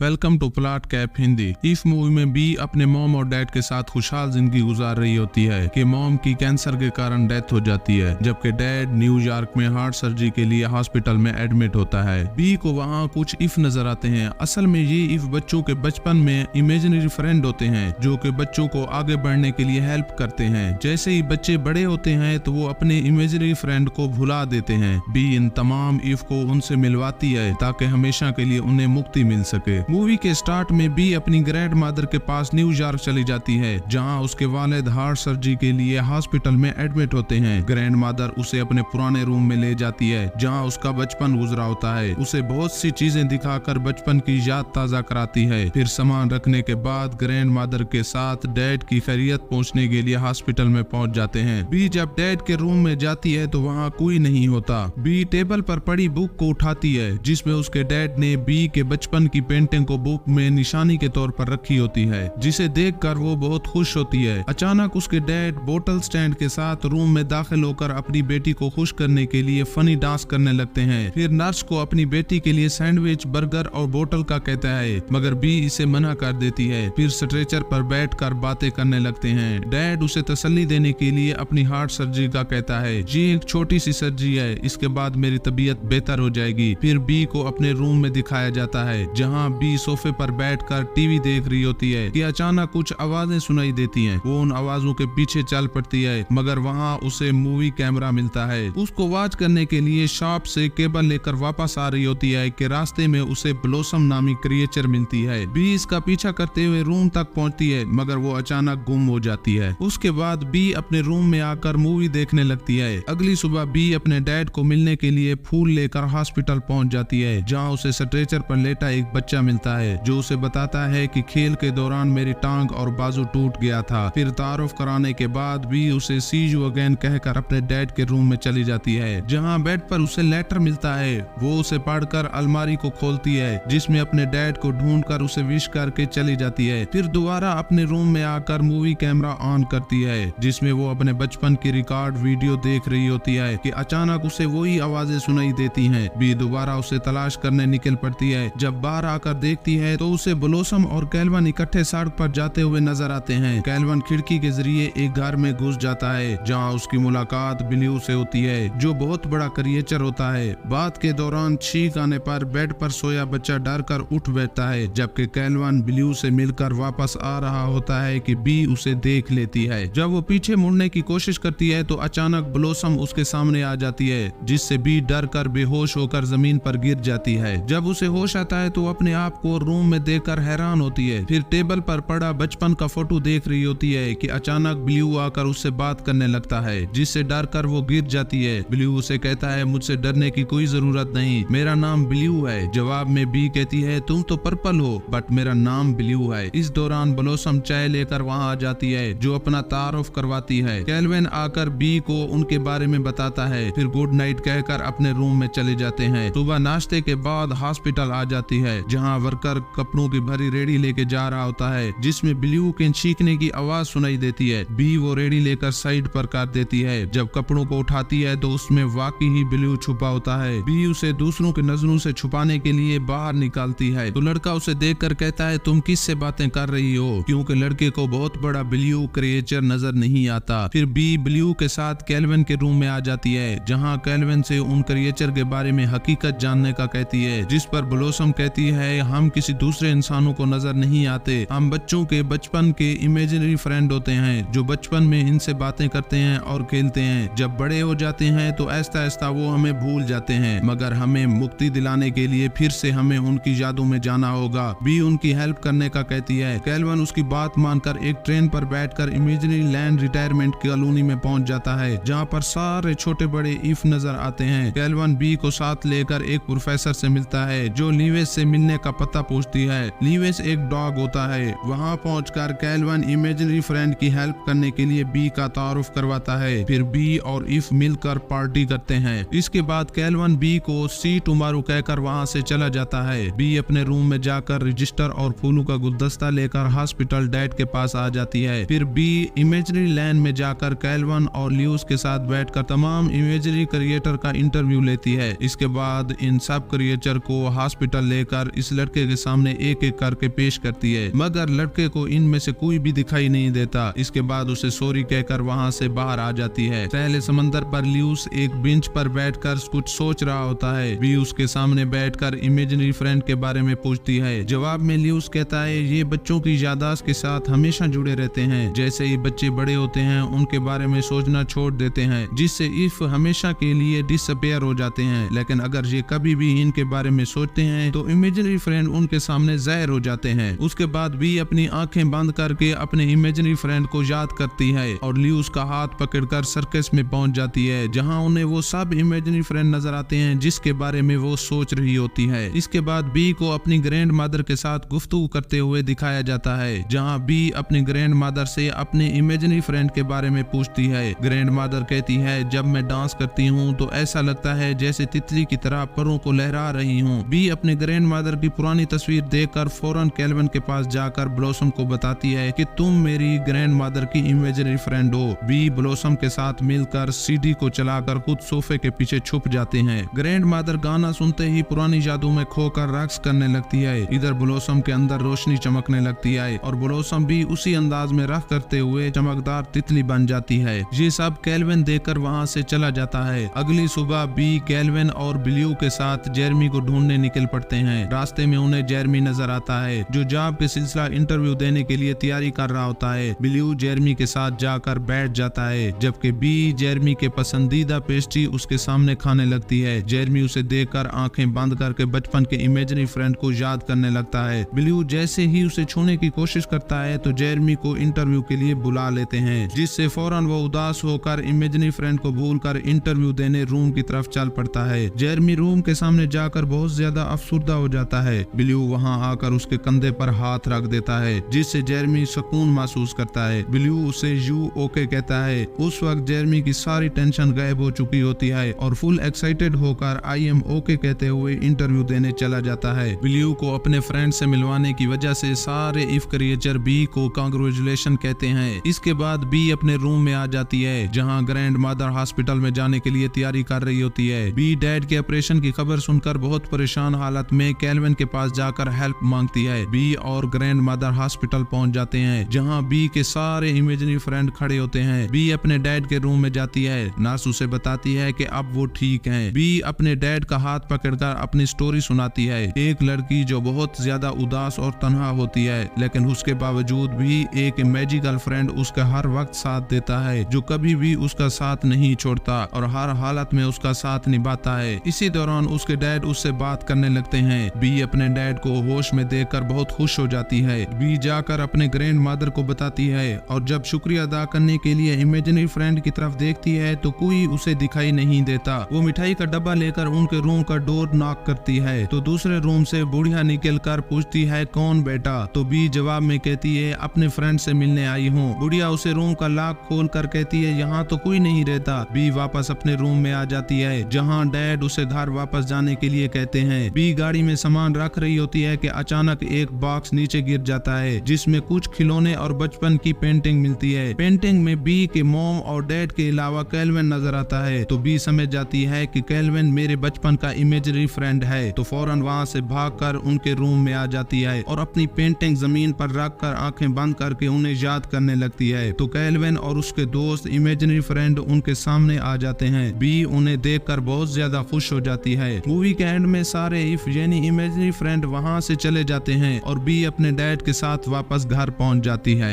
Welcome to plot cap Hindi. इस movie में B अपने मॉम और डैड के साथ खुशहाल जिंदगी गुजार रही होती है कि मॉम की कैंसर के कारण डेथ हो जाती है, जबकि डैड न्यूयॉर्क में हार्ट सर्जरी के लिए हॉस्पिटल में एडमिट होता है। बी को वहाँ कुछ इफ नजर आते हैं। असल में ये इफ बच्चों के बचपन में इमेजिनरी फ्रेंड होते हैं जो कि बच्चों को आगे बढ़ने के लिए हेल्प करते हैं। जैसे ही बच्चे बड़े होते हैं तो वो अपने इमेजिनरी फ्रेंड को भुला देते हैं। बी इन तमाम इफ को उनसे मिलवाती है ताकि हमेशा के लिए उन्हें मुक्ति मिल सके। मूवी के स्टार्ट में बी अपनी ग्रैंड मदर के पास न्यूयॉर्क चली जाती है, जहां उसके वालिद हार्ट सर्जरी के लिए हॉस्पिटल में एडमिट होते हैं। ग्रैंड मदर उसे अपने पुराने रूम में ले जाती है जहां उसका बचपन गुजरा होता है। उसे बहुत सी चीजें दिखाकर बचपन की याद ताजा कराती है। फिर सामान रखने के बाद ग्रैंड मदर के साथ डैड की खैरियत पूछने के लिए हॉस्पिटल में पहुंच जाते हैं। बी जब डैड के रूम में जाती है तो वहाँ कोई नहीं होता। बी टेबल पर पड़ी बुक को उठाती है जिसमें उसके डैड ने बी के बचपन की पेंटिंग को बुक में निशानी के तौर पर रखी होती है, जिसे देखकर वो बहुत खुश होती है। अचानक उसके डैड बोतल स्टैंड के साथ रूम में दाखिल होकर अपनी बेटी को खुश करने के लिए फनी डांस करने लगते हैं। फिर नर्स को अपनी बेटी के लिए सैंडविच, बर्गर और बोतल का कहता है, मगर बी इसे मना कर देती है। फिर स्ट्रेचर पर बैठकर बातें करने लगते हैं। डैड उसे तसल्ली देने के लिए अपनी हार्ट सर्जरी का कहता है, ये एक छोटी सी सर्जरी है, इसके बाद मेरी तबीयत बेहतर हो जाएगी। फिर बी को अपने रूम में दिखाया जाता है जहाँ बी सोफे पर बैठकर टीवी देख रही होती है कि अचानक कुछ आवाजें सुनाई देती हैं। वो उन आवाजों के पीछे चल पड़ती है, मगर वहाँ उसे मूवी कैमरा मिलता है। उसको वॉच करने के लिए शॉप से केबल लेकर वापस आ रही होती है कि रास्ते में उसे ब्लॉसम नामी क्रिएचर मिलती है। बी इसका पीछा करते हुए रूम तक पहुँचती है, मगर वो अचानक गुम हो जाती है। उसके बाद बी अपने रूम में आकर मूवी देखने लगती है। अगली सुबह बी अपने डैड को मिलने के लिए फूल लेकर हॉस्पिटल पहुँच जाती है, जहाँ उसे स्ट्रेचर पर लेटा एक बच्चा मिलता है जो उसे बताता है कि खेल के दौरान मेरी टांग और बाजू टूट गया था। फिर तारुफ कराने के बाद भी उसे सी यू अगेन कहकर अपने डैड के रूम में चली जाती है, जहां बेड पर उसे लेटर मिलता है। वो उसे पढ़कर अलमारी को खोलती है जिसमें अपने डैड को ढूंढकर उसे विश करके चली जाती है। फिर दोबारा अपने रूम में आकर मूवी कैमरा ऑन करती है जिसमें वो अपने बचपन की रिकॉर्ड वीडियो देख रही होती है कि अचानक उसे वही आवाजें सुनाई देती हैं। बी दोबारा उसे तलाश करने निकल पड़ती है। जब बाहर आकर देखती है तो उसे ब्लॉसम और कैल्विन इकट्ठे सड़क पर जाते हुए नजर आते हैं। कैल्विन खिड़की के जरिए एक घर में घुस जाता है जहां उसकी मुलाकात ब्लू से होती है जो बहुत बड़ा क्रिएचर होता है। बात के दौरान छींक आने पर बेड पर सोया बच्चा डर कर उठ बैठता है, जबकि कैल्विन ब्लू से मिलकर वापस आ रहा होता है कि बी उसे देख लेती है। जब वो पीछे मुड़ने की कोशिश करती है तो अचानक ब्लॉसम उसके सामने आ जाती है, जिससे बी डर कर बेहोश होकर जमीन पर गिर जाती है। जब उसे होश आता है तो अपने आप को रूम में देखकर हैरान होती है। फिर टेबल पर पड़ा बचपन का फोटो देख रही होती है कि अचानक ब्लू आकर उससे बात करने लगता है, जिससे डर कर वो गिर जाती है। ब्लू उसे कहता है, मुझसे डरने की कोई जरूरत नहीं, मेरा नाम ब्लू है। जवाब में बी कहती है, तुम तो पर्पल हो बट मेरा नाम ब्लू है। इस दौरान ब्लॉसम चाय लेकर वहाँ आ जाती है जो अपना तारुफ करवाती है। कैल्विन आकर बी को उनके बारे में बताता है, फिर गुड नाइट कहकर अपने रूम में चले जाते हैं। सुबह नाश्ते के बाद हॉस्पिटल आ जाती है जहाँ वर्कर कपड़ों की भरी रेडी लेके जा रहा होता है, जिसमें ब्लू के चीखने की आवाज सुनाई देती है। बी वो रेडी लेकर साइड पर कर देती है। जब कपड़ों को उठाती है तो उसमें वाकई ही ब्लू छुपा होता है। बी उसे दूसरों की नजरों से छुपाने के लिए बाहर निकालती है तो लड़का उसे देखकर कहता है, तुम किससे बातें कर रही हो, क्योंकि लड़के को बहुत बड़ा ब्लू क्रिएचर नजर नहीं आता। फिर बी ब्लू के साथ कैल्विन के रूम में आ जाती है जहाँ कैल्विन से उन क्रिएचर के बारे में हकीकत जानने का कहती है, जिस पर ब्लॉसम कहती है, हम किसी दूसरे इंसानों को नजर नहीं आते, हम बच्चों के बचपन के इमेजिनरी फ्रेंड होते हैं जो बचपन में इनसे बातें करते हैं और खेलते हैं। जब बड़े हो जाते हैं तो ऐसा ऐसा वो हमें भूल जाते हैं, मगर हमें मुक्ति दिलाने के लिए फिर से हमें उनकी यादों में जाना होगा। बी उनकी हेल्प करने का कहती है। कैल्विन उसकी बात मानकर एक ट्रेन पर बैठकर इमेजिनरी लैंड रिटायरमेंट कॉलोनी में पहुंच जाता है जहाँ पर सारे छोटे बड़े इफ नजर आते हैं। कैल्विन बी को साथ लेकर एक प्रोफेसर से मिलता है जो लीवेस से मिलने का पता पूछती है। लीवेस एक डॉग होता है। वहाँ पहुंचकर कैल्विन इमेजिनरी फ्रेंड की हेल्प करने के लिए बी का तारुफ करवाता है। फिर बी और इफ मिलकर पार्टी करते हैं। इसके बाद कैल्विन बी को सी टुमारो कहकर वहाँ से चला जाता है। बी अपने रूम में जाकर रजिस्टर और फूलों का गुलदस्ता लेकर हॉस्पिटल डैड के पास आ जाती है। फिर बी इमेजिनरी लैंड में जाकर कैल्विन और ल्यूस के साथ बैठकर तमाम इमेजिनरी क्रिएटर का इंटरव्यू लेती है। इसके बाद इन सब क्रिएचर को हॉस्पिटल लेकर इस लड़के लड़के के सामने एक एक करके पेश करती है, मगर लड़के को इनमें से कोई भी दिखाई नहीं देता। इसके बाद उसे सॉरी कहकर वहाँ से बाहर आ जाती है। पहले समंदर पर ल्यूस एक बेंच पर बैठकर कुछ सोच रहा होता है। बी उसके सामने बैठकर इमेजिनरी फ्रेंड के बारे में पूछती है। जवाब में ल्यूस कहता है ये बच्चों की याददाश्त के साथ हमेशा जुड़े रहते हैं। जैसे ही बच्चे बड़े होते हैं उनके बारे में सोचना छोड़ देते हैं, जिससे इफ हमेशा के लिए डिसअपियर हो जाते हैं। लेकिन अगर ये कभी भी इनके बारे में सोचते हैं तो इमेजिनरी फ्रेंड उनके सामने ज़ाहिर हो जाते हैं। उसके बाद बी अपनी आंखें बंद करके अपने इमेजिनरी फ्रेंड को याद करती है और ल्यूस का हाथ पकड़कर सर्कस में पहुंच जाती है, जहां उन्हें वो सब इमेजिनरी फ्रेंड नजर आते हैं जिसके बारे में वो सोच रही होती है। इसके बाद बी को अपनी ग्रैंड मदर के साथ गुफ्तगू करते हुए दिखाया जाता है, जहां बी अपनी ग्रैंड मदर से अपने इमेजिनरी फ्रेंड के बारे में पूछती है। ग्रैंड मदर कहती है जब मैं डांस करती हूँ तो ऐसा लगता है जैसे तितली की तरह परों को लहरा रही हूँ। बी अपने ग्रैंड मदर की पुरानी तस्वीर देखकर फौरन केल्विन के पास जाकर ब्लॉसम को बताती है कि तुम मेरी ग्रैंड मदर की इमेजिनरी फ्रेंड हो। बी ब्लॉसम के साथ मिलकर सीडी को चलाकर खुद सोफे के पीछे छुप जाते हैं। ग्रैंड मदर गाना सुनते ही पुरानी यादों में खोकर रक्स करने लगती है। इधर ब्लॉसम के अंदर रोशनी चमकने लगती है और ब्लॉसम भी उसी अंदाज में रख करते हुए चमकदार तितली बन जाती है। ये सब केल्विन देखकर वहाँ से चला जाता है। अगली सुबह बी केल्विन और ब्लू के साथ जेरमी को ढूंढने निकल पड़ते हैं। रास्ते में उन्हें जेरमी नजर आता है जो जॉब के सिलसिला इंटरव्यू देने के लिए तैयारी कर रहा होता है। ब्लू जेरमी के साथ जाकर बैठ जाता है, जबकि बी जेरमी के पसंदीदा पेस्ट्री उसके सामने खाने लगती है। जेरमी उसे देखकर आंखें बंद करके बचपन के इमेजिनरी फ्रेंड को याद करने लगता है। ब्लू जैसे ही उसे छूने की कोशिश करता है तो जेरमी को इंटरव्यू के लिए बुला लेते हैं, जिससे फौरन वो उदास होकर इमेजिनरी फ्रेंड को भूलकर इंटरव्यू देने रूम की तरफ चल पड़ता है। जेरमी रूम के सामने जाकर बहुत ज्यादा अफसुर्दा हो जाता है। ब्लू वहां आकर उसके कंधे पर हाथ रख देता है, जिससे जेरमी सुकून महसूस करता है। ब्लू उसे यू ओके कहता है। उस वक्त जेरमी की सारी टेंशन गायब हो चुकी होती है और फुल एक्साइटेड होकर आई एम ओके कहते हुए इंटरव्यू देने चला जाता है। ब्लू को अपने फ्रेंड से मिलवाने की वजह से सारे इफ क्रिएचर बी को कांग्रेचुलेशन कहते हैं। इसके बाद बी अपने रूम में आ जाती है, जहां ग्रैंड मदर हॉस्पिटल में जाने के लिए तैयारी कर रही होती है। बी डैड के ऑपरेशन की खबर सुनकर बहुत परेशान हालत में केल्विन के पास जाकर हेल्प मांगती है। बी और ग्रैंड मदर हॉस्पिटल पहुंच जाते हैं, जहां बी के सारे इमेजिनरी फ्रेंड खड़े होते हैं। बी अपने डैड के रूम में जाती है। नर्स उसे बताती है कि अब वो ठीक हैं। बी अपने डैड का हाथ पकड़कर अपनी स्टोरी सुनाती है। एक लड़की जो बहुत ज्यादा उदास और तन्हा होती है, लेकिन उसके बावजूद भी एक मैजिकल फ्रेंड उसका हर वक्त साथ देता है, जो कभी भी उसका साथ नहीं छोड़ता और हर हालत में उसका साथ निभाता है। इसी दौरान उसके डैड उससे बात करने लगते हैं। बी अपने डैड को होश में देखकर बहुत खुश हो जाती है। बी जाकर अपने ग्रैंड मदर को बताती है और जब शुक्रिया अदा करने के लिए इमेजिनरी फ्रेंड की तरफ देखती है तो कोई उसे दिखाई नहीं देता। वो मिठाई का डब्बा लेकर उनके रूम का डोर नॉक करती है तो दूसरे रूम से बुढ़िया निकल कर पूछती है कौन बेटा, तो बी जवाब में कहती है अपने फ्रेंड से मिलने आई हूँ। बुढ़िया उसे रूम का लॉक खोल कर कहती है यहाँ तो कोई नहीं रहता। बी वापस अपने रूम में आ जाती है, जहाँ डैड उसे घर वापस जाने के लिए कहते हैं। बी गाड़ी में सामान रख रही होती है कि अचानक एक बॉक्स नीचे गिर जाता है, जिसमें कुछ खिलौने और बचपन की पेंटिंग मिलती है। पेंटिंग में बी के मॉम और डैड के अलावा केल्विन नजर आता है, तो बी समझ जाती है कि केल्विन मेरे बचपन का इमेजिनरी फ्रेंड है, तो फौरन वहाँ से भागकर उनके रूम में आ जाती है और अपनी पेंटिंग जमीन पर रखकर आंखें बंद करके उन्हें याद करने लगती है। तो केल्विन और उसके दोस्त इमेजिनरी फ्रेंड उनके सामने आ जाते हैं। बी उन्हें देखकर बहुत ज्यादा खुश हो जाती है। मूवी के एंड में सारे इफ यानी इमेजिनरी फ्रेंड वहाँ से चले जाते हैं और बी अपने डैड के साथ वापस घर पहुँच जाती है।